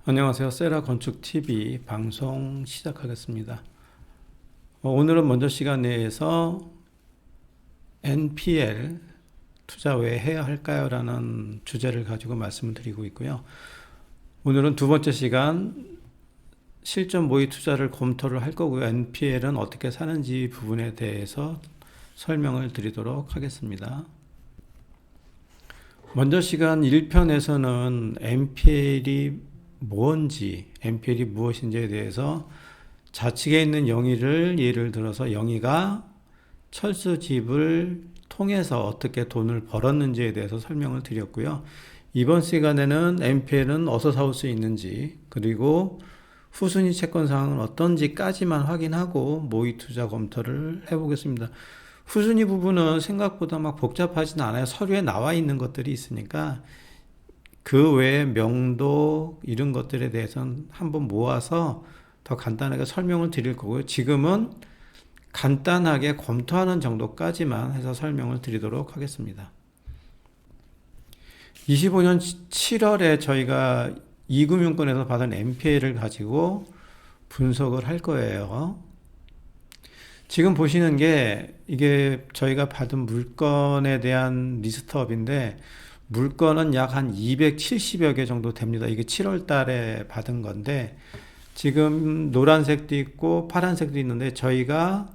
안녕하세요. 세라 건축 TV 방송 시작하겠습니다. 오늘은 먼저 시간 내에서 NPL 투자 왜 해야 할까요? 라는 주제를 가지고 말씀을 드리고 있고요. 오늘은 두 번째 시간 실전 모의 투자를 검토를 할 거고요. NPL은 어떻게 사는지 부분에 대해서 설명을 드리도록 하겠습니다. 먼저 시간 1편에서는 NPL이 뭔지, NPL이 무엇인지에 대해서 좌측에 있는 영희를 예를 들어서 영희가 철수집을 통해서 어떻게 돈을 벌었는지에 대해서 설명을 드렸고요. 이번 시간에는 NPL은 어디서 사올 수 있는지, 그리고 후순위 채권 상황은 어떤지까지만 확인하고 모의 투자 검토를 해보겠습니다. 후순위 부분은 생각보다 막 복잡하진 않아요. 서류에 나와 있는 것들이 있으니까 그 외에 명도 이런 것들에 대해서는 한번 모아서 더 간단하게 설명을 드릴 거고요. 지금은 간단하게 검토하는 정도까지만 해서 설명을 드리도록 하겠습니다. 25년 7월에 저희가 이금융권에서 받은 NPL을 가지고 분석을 할 거예요. 지금 보시는 게 이게 저희가 받은 물건에 대한 리스트업인데 물건은 약 한 270여 개 정도 됩니다. 이게 7월 달에 받은 건데 지금 노란색도 있고 파란색도 있는데 저희가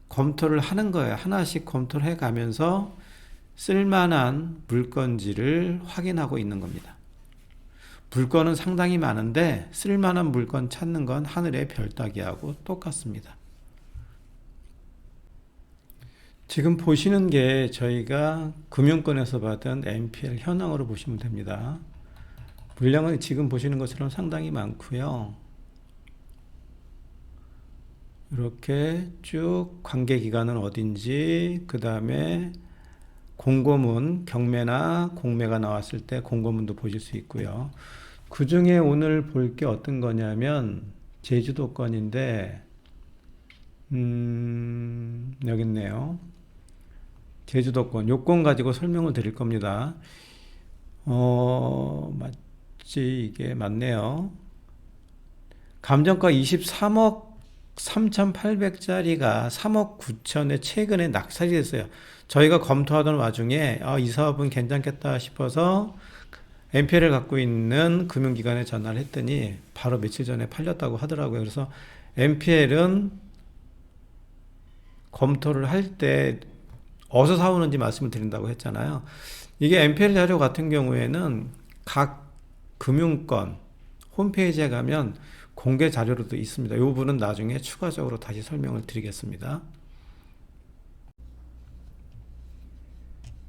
검토를 하는 거예요. 하나씩 검토를 해 가면서 쓸만한 물건지를 확인하고 있는 겁니다. 물건은 상당히 많은데 쓸만한 물건 찾는 건 하늘의 별 따기하고 똑같습니다. 지금 보시는 게 저희가 금융권에서 받은 NPL 현황으로 보시면 됩니다. 물량은 지금 보시는 것처럼 상당히 많고요. 이렇게 쭉 관계기관은 어딘지, 그 다음에 공고문, 경매나 공매가 나왔을 때 공고문도 보실 수 있고요. 그 중에 오늘 볼 게 어떤 거냐면 제주도 건인데 여기 있네요. 제주도권, 요건 가지고 설명을 드릴 겁니다. 맞지? 이게 맞네요. 감정가 23억 3,800짜리가 3억 9천에 최근에 낙찰이 됐어요. 저희가 검토하던 와중에 이 사업은 괜찮겠다 싶어서 NPL을 갖고 있는 금융기관에 전화를 했더니 바로 며칠 전에 팔렸다고 하더라고요. 그래서 NPL은 검토를 할때 어디서 사오는지 말씀을 드린다고 했잖아요. 이게 NPL 자료 같은 경우에는 각 금융권 홈페이지에 가면 공개 자료로도 있습니다. 이 부분은 나중에 추가적으로 다시 설명을 드리겠습니다.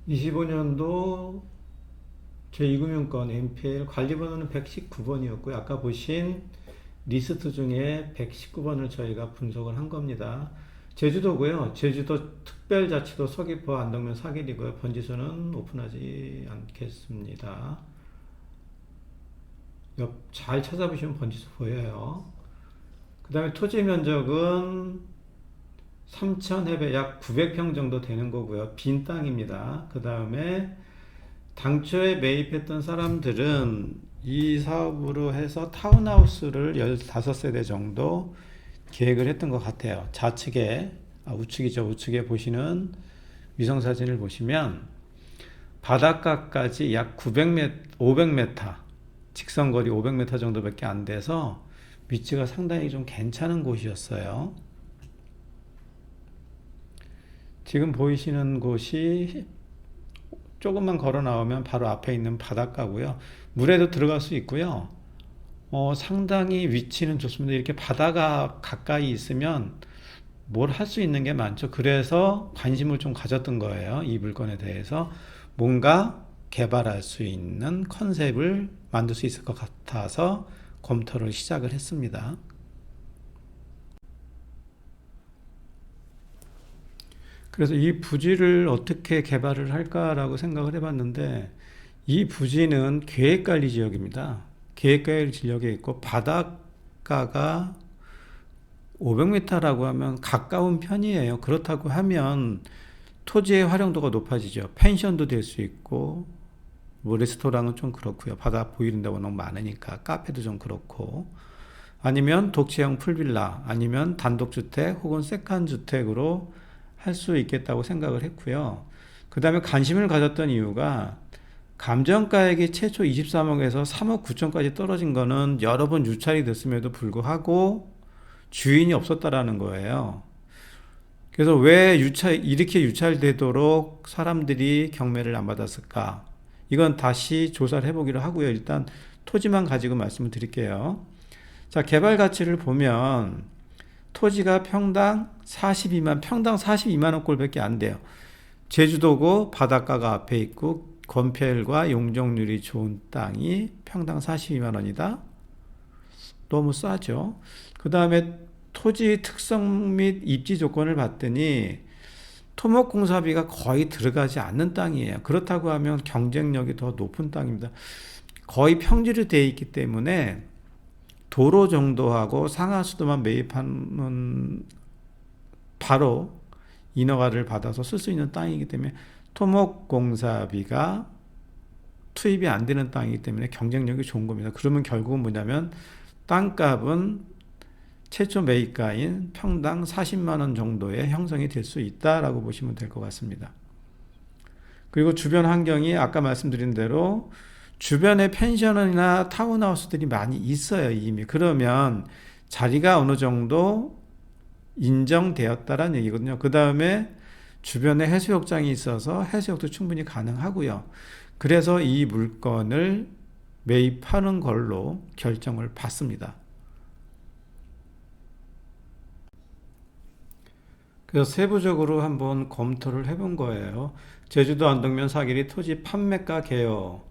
25년도 제2금융권 NPL 관리번호는 119번이었고요. 아까 보신 리스트 중에 119번을 저희가 분석을 한 겁니다. 제주도고요. 제주도 특별자치도 서귀포 안덕면 사길이고요. 번지수는 오픈하지 않겠습니다. 옆 잘 찾아보시면 번지수 보여요. 그 다음에 토지 면적은 3,000해배 약 900평 정도 되는 거고요. 빈 땅입니다. 그 다음에 당초에 매입했던 사람들은 이 사업으로 해서 타운하우스를 15세대 정도 계획을 했던 것 같아요. 좌측에, 우측이죠. 우측에 보시는 위성사진을 보시면 바닷가까지 약 500m, 직선거리 500m 정도밖에 안 돼서 위치가 상당히 좀 괜찮은 곳이었어요. 지금 보이시는 곳이 조금만 걸어 나오면 바로 앞에 있는 바닷가고요. 물에도 들어갈 수 있고요. 상당히 위치는 좋습니다. 이렇게 바다가 가까이 있으면 뭘 할 수 있는 게 많죠. 그래서 관심을 좀 가졌던 거예요. 이 물건에 대해서 뭔가 개발할 수 있는 컨셉을 만들 수 있을 것 같아서 검토를 시작을 했습니다. 그래서 이 부지를 어떻게 개발을 할까라고 생각을 해봤는데 이 부지는 계획관리 지역입니다. 계획관리 지역에 있고 바닷가가 500m라고 하면 가까운 편이에요. 그렇다고 하면 토지의 활용도가 높아지죠. 펜션도 될 수 있고 뭐 레스토랑은 좀 그렇고요. 바다 보이는 데가 너무 많으니까. 카페도 좀 그렇고. 아니면 독채형 풀빌라, 아니면 단독주택 혹은 세칸주택으로 할 수 있겠다고 생각을 했고요. 그 다음에 관심을 가졌던 이유가 감정가액이 최초 23억에서 3억 9천까지 떨어진 거는 여러 번 유찰이 됐음에도 불구하고 주인이 없었다라는 거예요. 그래서 왜 이렇게 유찰되도록 사람들이 경매를 안 받았을까? 이건 다시 조사를 해보기로 하고요. 일단 토지만 가지고 말씀을 드릴게요. 자, 개발 가치를 보면 토지가 평당 42만 원 꼴밖에 안 돼요. 제주도고 바닷가가 앞에 있고 건폐율과 용적률이 좋은 땅이 평당 42만 원이다. 너무 싸죠. 그 다음에 토지 특성 및 입지 조건을 봤더니 토목공사비가 거의 들어가지 않는 땅이에요. 그렇다고 하면 경쟁력이 더 높은 땅입니다. 거의 평지로 되어 있기 때문에 도로 정도하고 상하수도만 매입하면 바로 인허가를 받아서 쓸 수 있는 땅이기 때문에 토목공사비가 투입이 안 되는 땅이기 때문에 경쟁력이 좋은 겁니다. 그러면 결국은 뭐냐면 땅값은 최초 매입가인 평당 40만 원 정도의 형성이 될 수 있다라고 보시면 될 것 같습니다. 그리고 주변 환경이 아까 말씀드린 대로 주변에 펜션이나 타운하우스들이 많이 있어요, 이미. 그러면 자리가 어느 정도 인정되었다라는 얘기거든요. 그 다음에 주변에 해수욕장이 있어서 해수욕도 충분히 가능하고요. 그래서 이 물건을 매입하는 걸로 결정을 받습니다. 그래서 세부적으로 한번 검토를 해본 거예요. 제주도 안동면 사기리 토지 판매가 개요.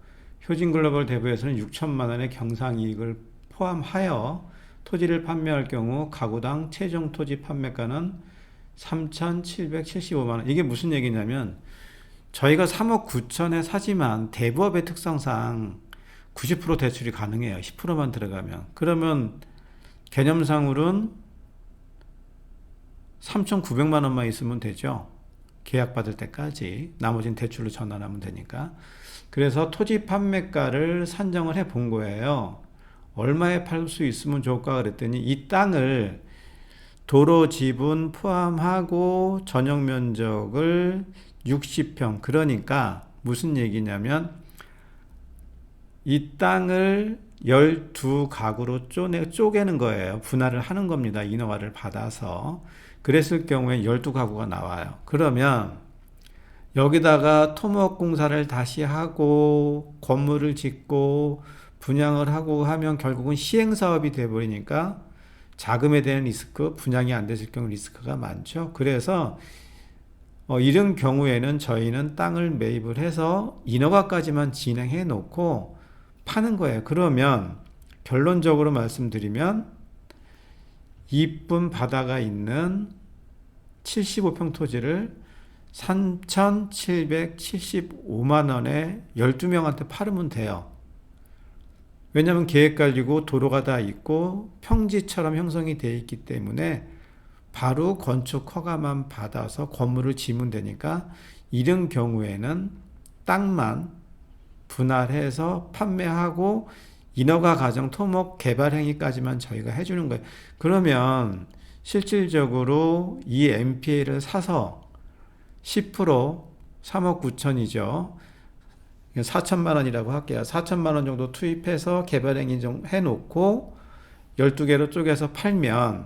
효진글로벌 대부에서는 6천만 원의 경상이익을 포함하여 토지를 판매할 경우 가구당 최종 토지 판매가는 3,775만 원. 이게 무슨 얘기냐면 저희가 3억 9천에 사지만 대부업의 특성상 90% 대출이 가능해요. 10%만 들어가면. 그러면 개념상으로는 3,900만 원만 있으면 되죠. 계약 받을 때까지. 나머지는 대출로 전환하면 되니까. 그래서 토지 판매가를 산정을 해 본 거예요. 얼마에 팔 수 있으면 좋을까 그랬더니 이 땅을 도로 지분 포함하고 전용 면적을 60평. 그러니까 무슨 얘기냐면 이 땅을 12가구로 쪼개는 거예요. 분할을 하는 겁니다. 인허가를 받아서. 그랬을 경우에 12가구가 나와요. 그러면 여기다가 토목공사를 다시 하고 건물을 짓고 분양을 하고 하면 결국은 시행사업이 돼버리니까 자금에 대한 리스크, 분양이 안 됐을 경우 리스크가 많죠. 그래서 이런 경우에는 저희는 땅을 매입을 해서 인허가까지만 진행해 놓고 파는 거예요. 그러면 결론적으로 말씀드리면 이쁜 바다가 있는 75평 토지를 3,775만 원에 12명한테 팔으면 돼요. 왜냐하면 계획관리고 도로가 다 있고 평지처럼 형성이 되어 있기 때문에 바로 건축 허가만 받아서 건물을 지으면 되니까 이런 경우에는 땅만 분할해서 판매하고 인허가 과정 토목 개발 행위까지만 저희가 해주는 거예요. 그러면 실질적으로 이 MPA를 사서 10% 3억 9천이죠. 4천만 원이라고 할게요. 4천만 원 정도 투입해서 개발행위 좀 해놓고 12개로 쪼개서 팔면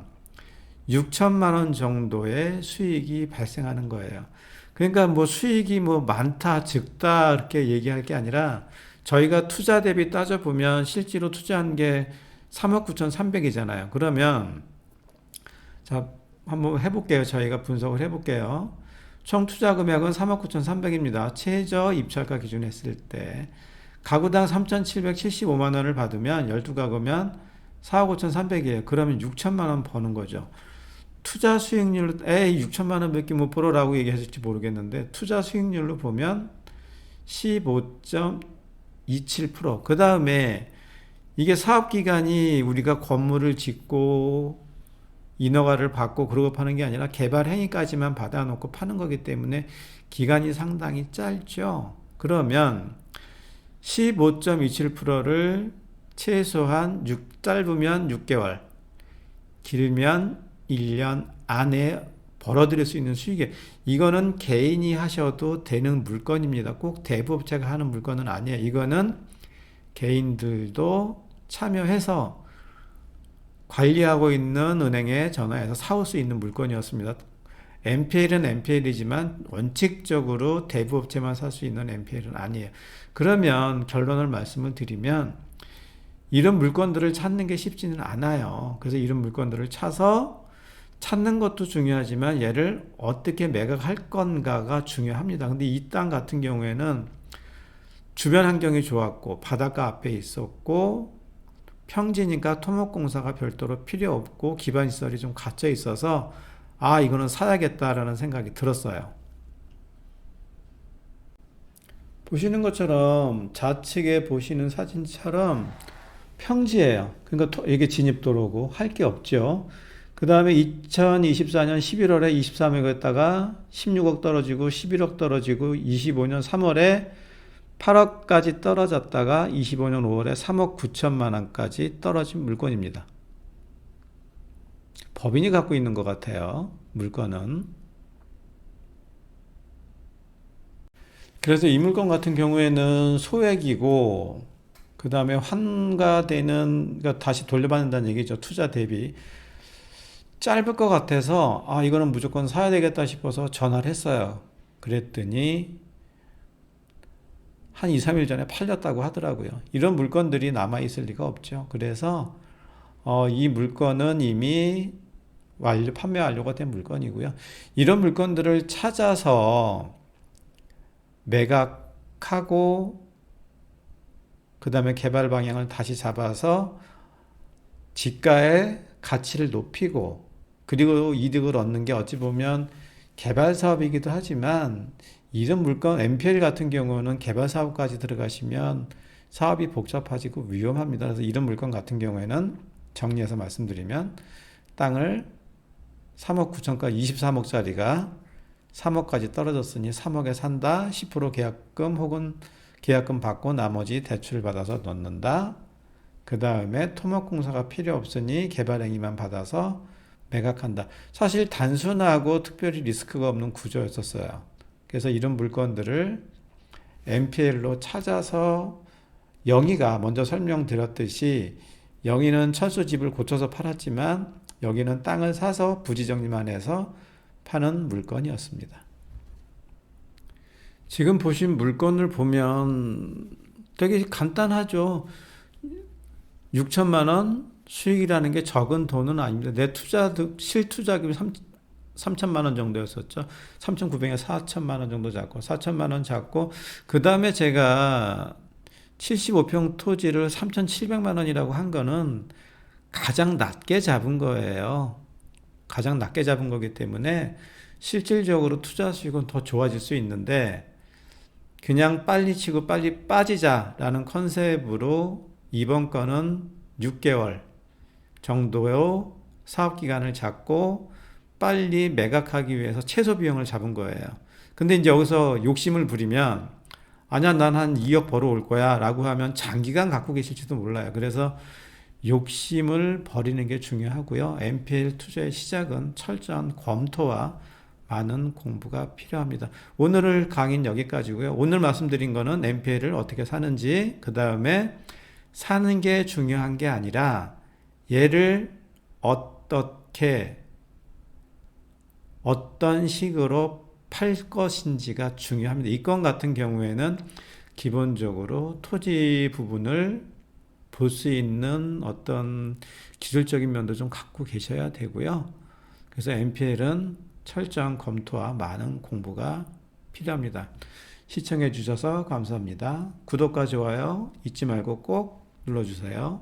6천만 원 정도의 수익이 발생하는 거예요. 그러니까 뭐 수익이 뭐 많다, 적다 이렇게 얘기할 게 아니라 저희가 투자 대비 따져보면 실제로 투자한 게 3억 9,300이잖아요. 그러면 자, 한번 해볼게요. 저희가 분석을 해볼게요. 총 투자 금액은 3억 9,300입니다. 최저 입찰가 기준 했을 때 가구당 3,775만 원을 받으면 12가구면 4억 5,300이에요. 그러면 6천만 원 버는 거죠. 투자 수익률 6천만 원밖에 못 벌어라고 얘기하실지 모르겠는데 투자 수익률로 보면 15.27%. 그 다음에 이게 사업기간이 우리가 건물을 짓고 인허가를 받고 그러고 파는 게 아니라 개발 행위까지만 받아놓고 파는 거기 때문에 기간이 상당히 짧죠. 그러면 15.27%를 최소한 짧으면 6개월, 길면 1년 안에 벌어들일 수 있는 수익이에요. 이거는 개인이 하셔도 되는 물건입니다. 꼭 대부업체가 하는 물건은 아니에요. 이거는 개인들도 참여해서 관리하고 있는 은행에 전화해서 사올 수 있는 물건이었습니다. NPL은 NPL이지만 원칙적으로 대부업체만 살 수 있는 NPL은 아니에요. 그러면 결론을 말씀을 드리면 이런 물건들을 찾는 게 쉽지는 않아요. 그래서 이런 물건들을 찾는 것도 중요하지만 얘를 어떻게 매각할 건가가 중요합니다. 근데 이 땅 같은 경우에는 주변 환경이 좋았고 바닷가 앞에 있었고 평지니까 토목공사가 별도로 필요 없고 기반시설이 좀 갖춰 있어서 이거는 사야겠다라는 생각이 들었어요. 보시는 것처럼 좌측에 보시는 사진처럼 평지예요. 그러니까 이게 진입도로고 할 게 없죠. 그 다음에 2024년 11월에 23억에다가 16억 떨어지고 11억 떨어지고 25년 3월에 8억까지 떨어졌다가 25년 5월에 3억 9천만 원까지 떨어진 물건입니다. 법인이 갖고 있는 것 같아요. 물건은. 그래서 이 물건 같은 경우에는 소액이고 그 다음에 환가되는, 그러니까 다시 돌려받는다는 얘기죠. 투자 대비. 짧을 것 같아서 이거는 무조건 사야 되겠다 싶어서 전화를 했어요. 그랬더니 한 2, 3일 전에 팔렸다고 하더라고요. 이런 물건들이 남아있을 리가 없죠. 그래서 이 물건은 이미 판매 완료가 된 물건이고요. 이런 물건들을 찾아서 매각하고 그 다음에 개발 방향을 다시 잡아서 지가의 가치를 높이고 그리고 이득을 얻는 게 어찌 보면 개발 사업이기도 하지만 이런 물건 NPL 같은 경우는 개발 사업까지 들어가시면 사업이 복잡해지고 위험합니다. 그래서 이런 물건 같은 경우에는 정리해서 말씀드리면 땅을 3억 9천까지 23억짜리가 3억까지 떨어졌으니 3억에 산다. 10% 계약금 혹은 계약금 받고 나머지 대출을 받아서 넣는다. 그 다음에 토목공사가 필요 없으니 개발행위만 받아서 매각한다. 사실 단순하고 특별히 리스크가 없는 구조였었어요. 그래서 이런 물건들을 NPL로 찾아서 영희가 먼저 설명드렸듯이 영희는 철수집을 고쳐서 팔았지만 여기는 땅을 사서 부지정리만 해서 파는 물건이었습니다. 지금 보신 물건을 보면 되게 간단하죠. 6천만 원 수익이라는 게 적은 돈은 아닙니다. 내 실투자금이 3천만 원 정도였었죠. 3,900에 4천만 원 정도 잡고 4천만 원 잡고 그 다음에 제가 75평 토지를 3,700만 원이라고 한 거는 가장 낮게 잡은 거예요. 가장 낮게 잡은 거기 때문에 실질적으로 투자 수익은 더 좋아질 수 있는데 그냥 빨리 치고 빨리 빠지자라는 컨셉으로 이번 건은 6개월 정도의 사업기간을 잡고 빨리 매각하기 위해서 최소 비용을 잡은 거예요. 근데 이제 여기서 욕심을 부리면 아니야 난 한 2억 벌어올 거야 라고 하면 장기간 갖고 계실지도 몰라요. 그래서 욕심을 버리는 게 중요하고요. NPL 투자의 시작은 철저한 검토와 많은 공부가 필요합니다. 오늘 강의는 여기까지고요. 오늘 말씀드린 거는 NPL을 어떻게 사는지, 그 다음에 사는 게 중요한 게 아니라 얘를 어떻게 어떤 식으로 팔 것인지가 중요합니다. 이 건 같은 경우에는 기본적으로 토지 부분을 볼 수 있는 어떤 기술적인 면도 좀 갖고 계셔야 되고요. 그래서 NPL은 철저한 검토와 많은 공부가 필요합니다. 시청해 주셔서 감사합니다. 구독과 좋아요 잊지 말고 꼭 눌러주세요.